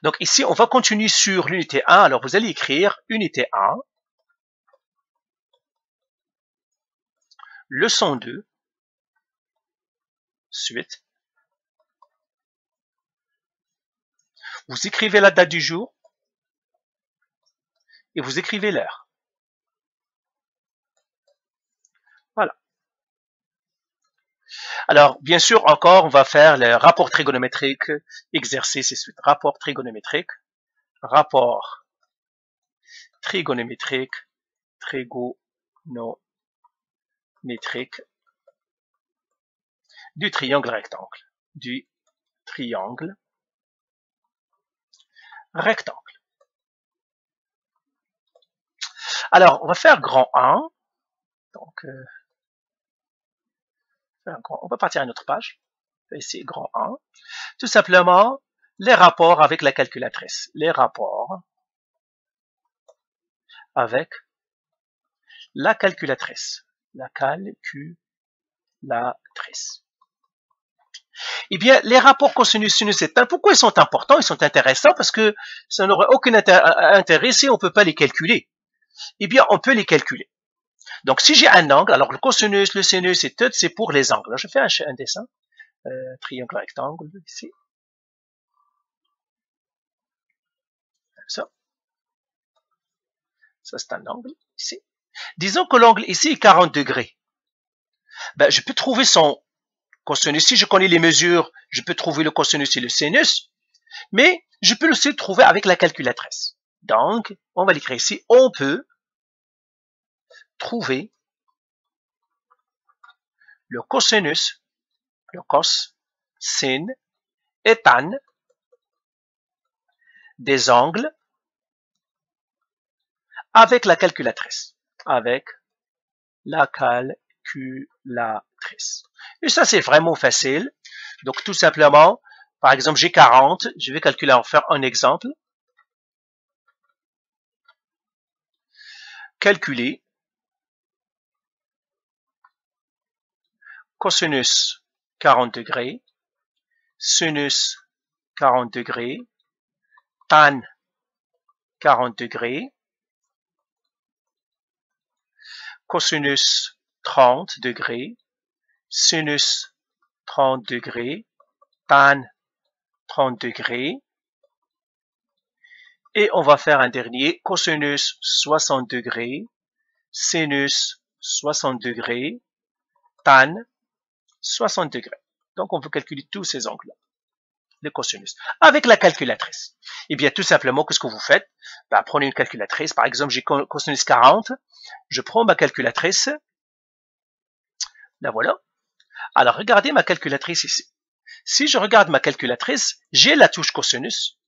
Donc ici, on va continuer sur l'unité 1. Alors vous allez écrire unité 1, leçon 2, suite. Vous écrivez la date du jour et vous écrivez l'heure. Voilà. Alors, bien sûr, encore, on va faire le rapport trigonométrique, exercice et suite. Rapport trigonométrique, trigonométrique du triangle rectangle. Alors, on va faire grand 1. Donc, on va partir à une autre page. Ici, grand 1. Tout simplement, les rapports avec la calculatrice. Les rapports avec la calculatrice. La calculatrice. Eh bien, les rapports cosinus, sinus et tan, pourquoi ils sont importants? Ils sont intéressants parce que ça n'aurait aucun intérêt si on ne peut pas les calculer. Eh bien, on peut les calculer. Donc, si j'ai un angle, alors le cosinus, le sinus et tout, c'est pour les angles. Alors, je fais un dessin. Triangle rectangle, ici. Ça, c'est un angle, ici. Disons que l'angle ici est 40 degrés. Ben, je peux trouver son cosinus. Si je connais les mesures, je peux trouver le cosinus et le sinus. Mais je peux aussi le trouver avec la calculatrice. Donc, on va l'écrire ici. On peut trouver le cosinus, le cos, sin et tan des angles avec la calculatrice. Avec la calculatrice. Et ça, c'est vraiment facile. Donc, tout simplement, par exemple, j'ai 40. Je vais calculer, en faire un exemple. Calculer cosinus 40 degrés, sinus 40 degrés, tan 40 degrés, cosinus 30 degrés, sinus 30 degrés, tan 30 degrés, et on va faire un dernier, cosinus 60 degrés, sinus 60 degrés, tan 60 degrés. Donc, on peut calculer tous ces angles-là, les cosinus, avec la calculatrice. Eh bien, tout simplement, qu'est-ce que vous faites? Ben, prenez une calculatrice. Par exemple, j'ai cosinus 40. Je prends ma calculatrice. La voilà. Alors, regardez ma calculatrice ici. Si je regarde ma calculatrice, j'ai la touche cosinus,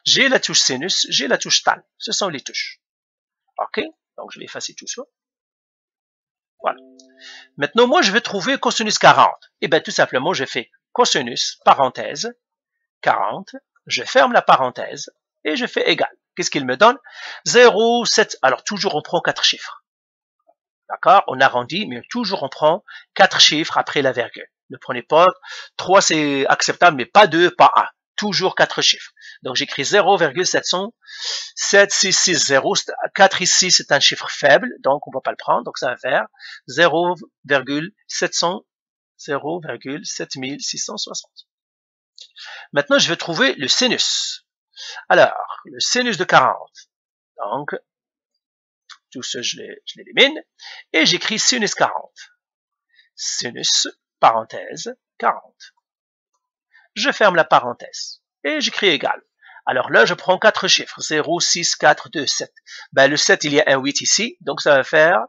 j'ai la touche sinus, j'ai la touche tan. Ce sont les touches. OK? Donc, je vais effacer tout ça. Voilà. Maintenant, moi, je vais trouver cosinus 40. Eh bien, tout simplement, je fais cosinus, parenthèse, 40. Je ferme la parenthèse et je fais égal. Qu'est-ce qu'il me donne? 0, 7. Alors, toujours, on prend 4 chiffres. D'accord? On arrondit, mais toujours, on prend 4 chiffres après la virgule. Ne prenez pas 3, c'est acceptable, mais pas 2, pas 1. Toujours 4 chiffres. Donc, j'écris 0,7660. 4 ici, c'est un chiffre faible, donc on ne va pas le prendre. Donc, ça va faire 0,7660. Maintenant, je vais trouver le sinus. Alors, le sinus de 40. Donc, tout ça, je l'élimine. Et j'écris sinus 40. Sinus, parenthèse, 40. Je ferme la parenthèse. Et j'écris égal. Alors là, je prends 4 chiffres. 0, 6, 4, 2, 7. Ben, le 7, il y a un 8 ici. Donc, ça va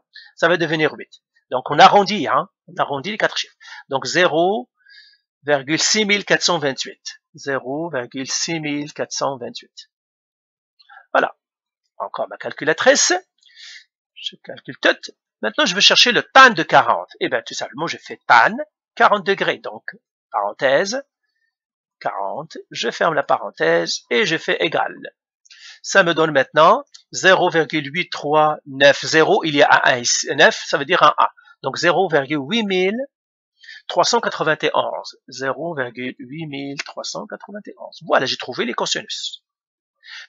devenir 8. Donc, on arrondit, hein. On arrondit les 4 chiffres. Donc, 0,6428. 0,6428. Voilà. Encore ma calculatrice. Je calcule tout. Maintenant, je vais chercher le tan de 40. Eh bien, tout simplement, je fais tan 40 degrés. Donc, parenthèse, 40. Je ferme la parenthèse et je fais égal. Ça me donne maintenant 0,8390. Il y a un 1 ici. 9, ça veut dire un A. Donc, 0,8000. 391, 0,8391. Voilà, j'ai trouvé les cosinus.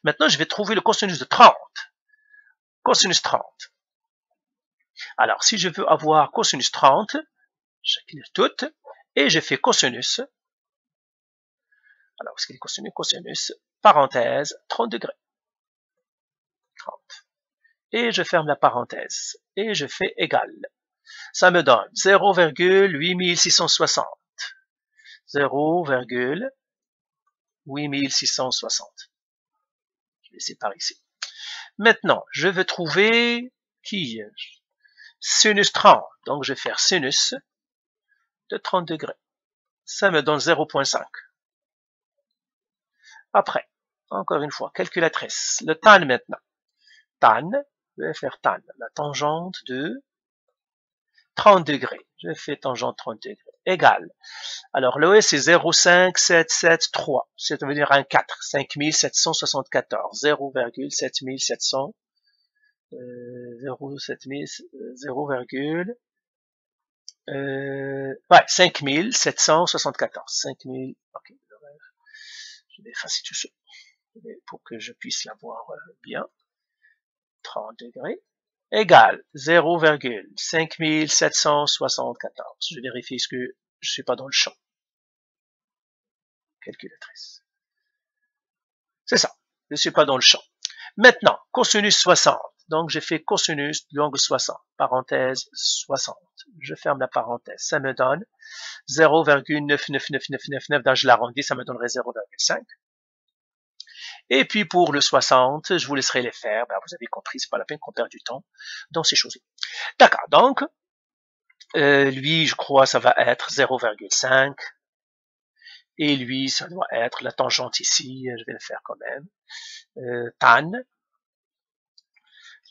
Maintenant, je vais trouver le cosinus de 30. Cosinus 30. Alors, si je veux avoir cosinus 30, j'écris toutes, et je fais cosinus. Alors, ce qu'il est cosinus, cosinus, parenthèse, 30 degrés. 30. Et je ferme la parenthèse, et je fais égal. Ça me donne 0,8660. 0,8660. Je vais séparer ici. Maintenant, je veux trouver qui? Sinus 30. Donc, je vais faire sinus de 30 degrés. Ça me donne 0,5. Après, encore une fois, calculatrice. Le tan maintenant. Tan, je vais faire tan. La tangente de 30 degrés. Je fais tangente 30 degrés. Égal. Alors, l'OS c'est 0,5773. Ça veut dire un 4. 5774. 0,7700. 5774. 5000. Ok. Je vais effacer tout ça pour que je puisse l'avoir bien. 30 degrés. Égal 0,5774. Je vérifie ce que je ne suis pas dans le champ. Calculatrice. C'est ça. Je ne suis pas dans le champ. Maintenant, cosinus 60. Donc, j'ai fait cosinus de l'angle 60. Parenthèse 60. Je ferme la parenthèse. Ça me donne 0,99999. Donc, je l'arrondis, ça me donnerait 0,5. Et puis, pour le 60, je vous laisserai les faire. Ben, vous avez compris, c'est pas la peine qu'on perde du temps dans ces choses-là. D'accord. Donc, lui, je crois, ça va être 0,5. Et lui, ça doit être la tangente ici. Je vais le faire quand même. Tan.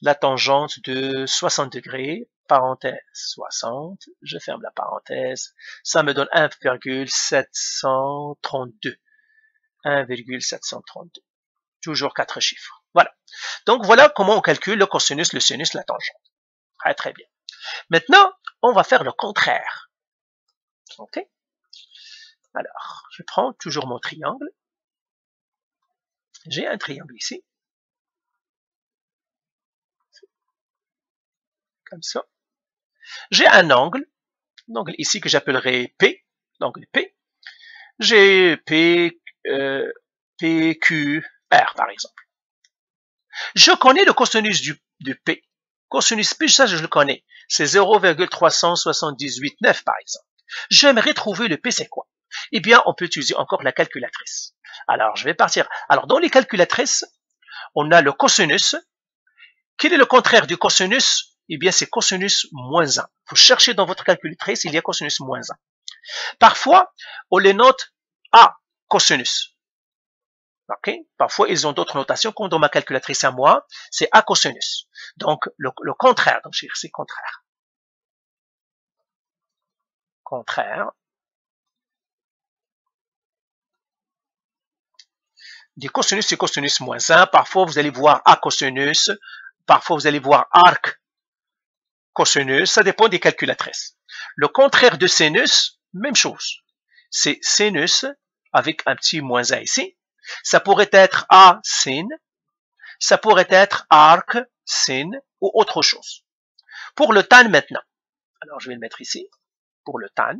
La tangente de 60 degrés, parenthèse 60, je ferme la parenthèse, ça me donne 1,732. 1,732. Toujours 4 chiffres. Voilà. Donc voilà comment on calcule le cosinus, le sinus, la tangente. Très très bien. Maintenant, on va faire le contraire. Ok? Alors, je prends toujours mon triangle. J'ai un triangle ici. Comme ça. J'ai un angle ici que j'appellerai P, l'angle P. J'ai PQR par exemple. Je connais le cosinus du P. Cosinus P, ça je le connais. C'est 0,3789 par exemple. J'aimerais trouver le P, c'est quoi? Eh bien, on peut utiliser encore la calculatrice. Alors, je vais partir. Alors, dans les calculatrices, on a le cosinus. Quel est le contraire du cosinus? Eh bien, c'est cosinus moins 1. Vous cherchez dans votre calculatrice, il y a cosinus moins 1. Parfois, on les note à cosinus. Ok? Parfois, ils ont d'autres notations, comme dans ma calculatrice à moi, c'est à cosinus. Donc, le contraire, donc c'est contraire. Contraire. Des cosinus, c'est cosinus moins 1. Parfois, vous allez voir à cosinus. Parfois, vous allez voir arc cosinus. Ça dépend des calculatrices. Le contraire de sinus, même chose. C'est sinus avec un petit moins 1 ici. Ça pourrait être A sin. Ça pourrait être arc sin ou autre chose. Pour le tan maintenant. Alors, je vais le mettre ici. Pour le tan.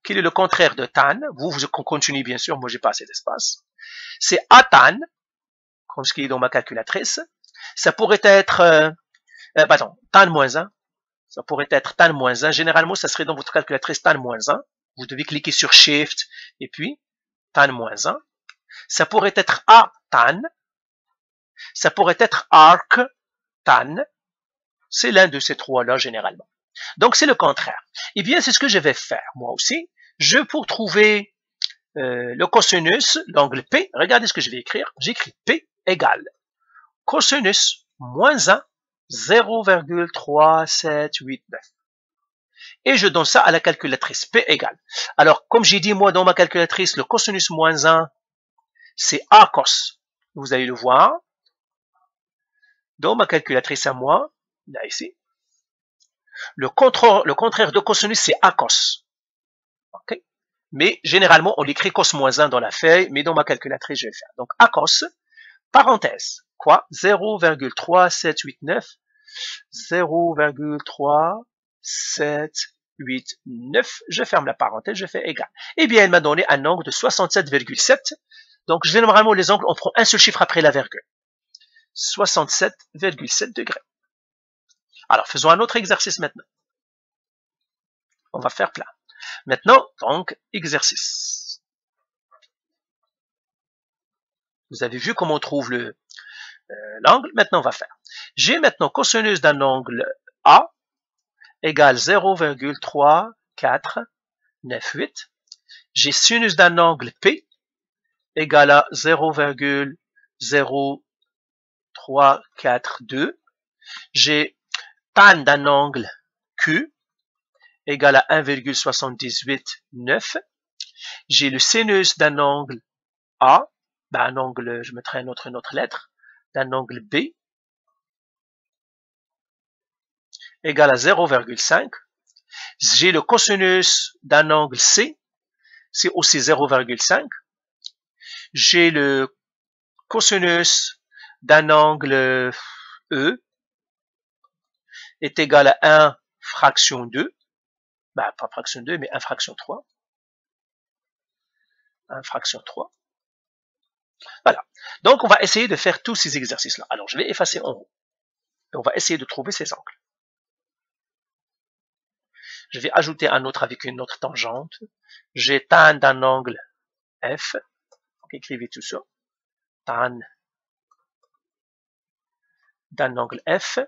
Quel est le contraire de tan? Vous continuez bien sûr. Moi, j'ai pas assez d'espace. C'est atan, comme ce qui est dans ma calculatrice. Ça pourrait être, tan moins 1. Ça pourrait être tan moins 1. Généralement, ça serait dans votre calculatrice tan moins 1. Vous devez cliquer sur Shift et puis tan moins 1. Ça pourrait être A tan. Ça pourrait être arc tan. C'est l'un de ces trois-là généralement. Donc, c'est le contraire. Eh bien, c'est ce que je vais faire moi aussi. Pour trouver le cosinus, l'angle P, regardez ce que je vais écrire. J'écris P égale cosinus moins 1, 0,3789. Et je donne ça à la calculatrice. P égale. Alors, comme j'ai dit moi dans ma calculatrice, le cosinus moins 1, c'est A cos. Vous allez le voir. Dans ma calculatrice à moi, là ici, Le contraire de cosinus, c'est acos. Okay? Mais généralement, on écrit cos moins 1 dans la feuille, mais dans ma calculatrice, je vais le faire. Donc, acos, parenthèse, quoi? 0,3789, 0,3789, je ferme la parenthèse, je fais égal. Eh bien, elle m'a donné un angle de 67,7. Donc, généralement, les angles, on prend un seul chiffre après la virgule. 67,7 degrés. Alors, faisons un autre exercice maintenant. On va faire plein. Maintenant, donc, exercice. Vous avez vu comment on trouve l'angle. Maintenant, on va faire. J'ai maintenant cosinus d'un angle A égale 0,3498. J'ai sinus d'un angle P égale à 0,0342. J'ai tan d'un angle Q égale à 1,789. J'ai le sinus d'un angle A, un angle, je mettrai une autre lettre, d'un angle B égale à 0,5. J'ai le cosinus d'un angle C, c'est aussi 0,5. J'ai le cosinus d'un angle E est égal à 1 fraction 2. Pas fraction 2, mais 1 fraction 3. 1 fraction 3. Voilà. Donc, on va essayer de faire tous ces exercices-là. Alors, je vais effacer en haut. Et on va essayer de trouver ces angles. Je vais ajouter un autre avec une autre tangente. J'ai tan d'un angle F. Donc, écrivez tout ça. Tan d'un angle F.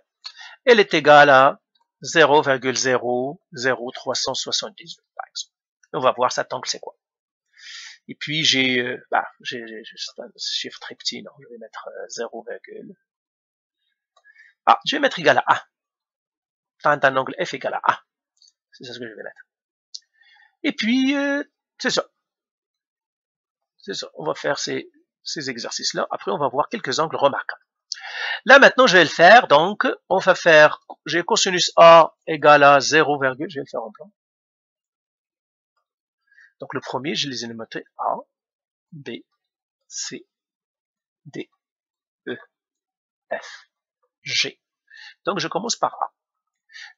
Elle est égale à 0,00378, par exemple. On va voir cet angle, c'est quoi. Et puis, j'ai juste un chiffre très petit. Non, je vais mettre 0, je vais mettre égal à A. Tan d'un angle F égale à A. C'est ça ce que je vais mettre. Et puis, c'est ça. C'est ça. On va faire ces exercices-là. Après, on va voir quelques angles remarquables. Là, maintenant, je vais le faire. Donc, on va faire, j'ai cosinus A égale à 0, je vais le faire en blanc. Donc, le premier, je les ai notés A, B, C, D, E, F, G. Donc, je commence par A.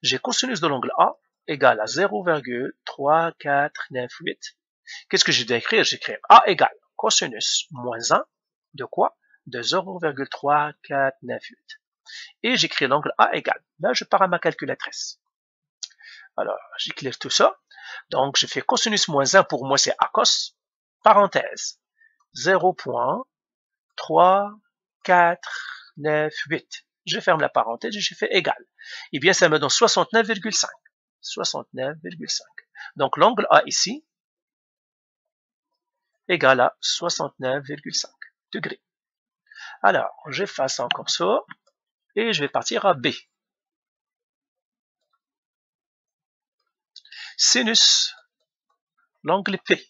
J'ai cosinus de l'angle A égale à 0,3498. Qu'est-ce que je dois écrire? J'écris A égale cosinus moins 1 de quoi? De 0,3498. Et j'écris l'angle A égale. Là, je pars à ma calculatrice. Alors, j'éclaire tout ça. Donc, je fais cosinus moins 1, pour moi, c'est acos. Parenthèse. 0,3498. Je ferme la parenthèse et je fais égal. Eh bien, ça me donne 69,5. 69,5. Donc, l'angle A ici égale à 69,5 degrés. Alors, j'efface encore ça et je vais partir à B. Sinus l'angle P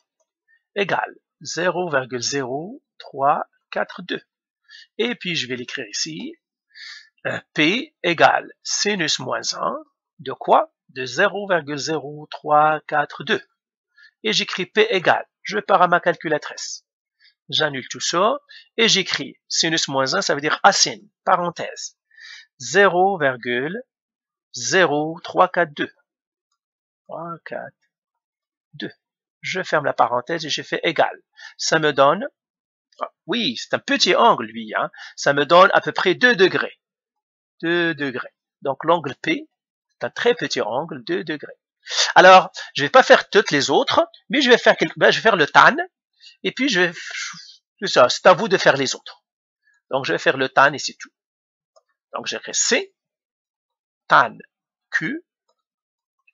égale 0,0342. Et puis, je vais l'écrire ici. P égale sinus moins 1 de quoi? De 0,0342. Et j'écris P égale. Je pars à ma calculatrice. J'annule tout ça et j'écris sinus moins 1, ça veut dire asine, parenthèse, 0,0342. 342. Je ferme la parenthèse et je fais égal. Ça me donne, oui, c'est un petit angle, lui, hein, ça me donne à peu près 2 degrés. 2 degrés. Donc l'angle P, c'est un très petit angle, 2 degrés. Alors, je ne vais pas faire toutes les autres, mais je vais faire je vais faire le tan, et puis c'est à vous de faire les autres. Donc je vais faire le tan et c'est tout. Donc j'écris C, tan Q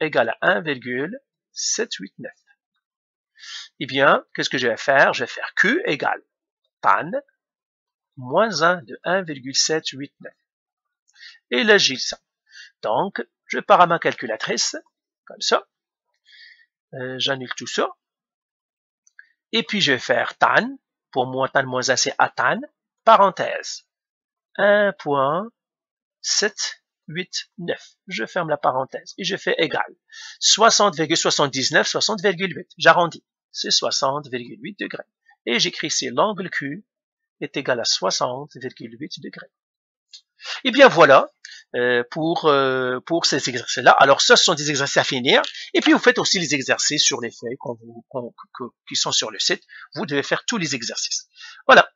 égale à 1,789. Eh bien, qu'est-ce que je vais faire? Je vais faire Q égale tan moins 1 de 1,789. Et là, j'ai ça. Donc, je pars à ma calculatrice, comme ça. J'annule tout ça. Et puis, je vais faire tan. Pour moi, tan moins 1, c'est à tan. Parenthèse. 1,789. 8, 9. Je ferme la parenthèse et je fais égal. 60,79, 60,8. J'arrondis. C'est 60,8 degrés. Et j'écris ici l'angle Q est égal à 60,8 degrés. Et bien voilà pour ces exercices-là. Alors ce sont des exercices à finir. Et puis vous faites aussi les exercices sur les feuilles qui sont sur le site. Vous devez faire tous les exercices. Voilà.